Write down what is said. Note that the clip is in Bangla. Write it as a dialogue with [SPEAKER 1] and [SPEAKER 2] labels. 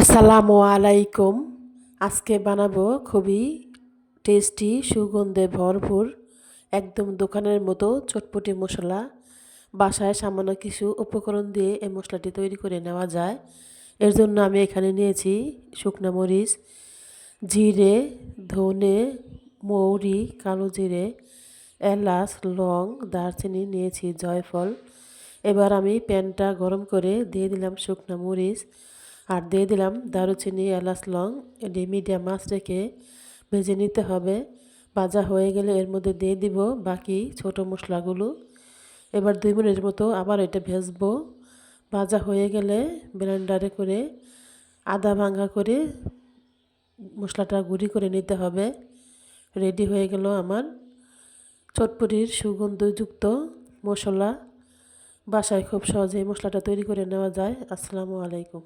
[SPEAKER 1] আসসালামু আলাইকুম। আজকে বানাবো খুবই টেস্টি, সুগন্ধে ভরপুর, একদম দোকানের মতো চটপটি মশলা। বাসায় সামান্য কিছু উপকরণ দিয়ে এই মশলাটি তৈরি করে নেওয়া যায়। এর জন্য আমি এখানে নিয়েছি শুকনো মরিচ, জিরে, ধনে, মৌরি, কালো জিরে, এলাচ, লং, দারচিনি, নিয়েছি জয়ফল। এবার আমি প্যানটা গরম করে দিয়ে দিলাম শুকনো মরিচ আর দিয়ে দিলাম দারুচিনি, এলাচ, লং। এটি মিডিয়াম আঁচ রেখে ভেজে নিতে হবে। ভাজা হয়ে গেলে এর মধ্যে দিয়ে দিব বাকি ছোট মশলাগুলো। এবার 2 মিনিটের মতো আবার এটা ভেজবো। ভাজা হয়ে গেলে ব্লেন্ডারে করে আদা ভাঙা করে মশলাটা গুঁড়ি করে নিতে হবে। রেডি হয়ে গেল আমার চটপটির সুগন্ধযুক্ত মশলা। বাসায় খুব সহজেই মশলাটা তৈরি করে নেওয়া যায়। আসসালামু আলাইকুম।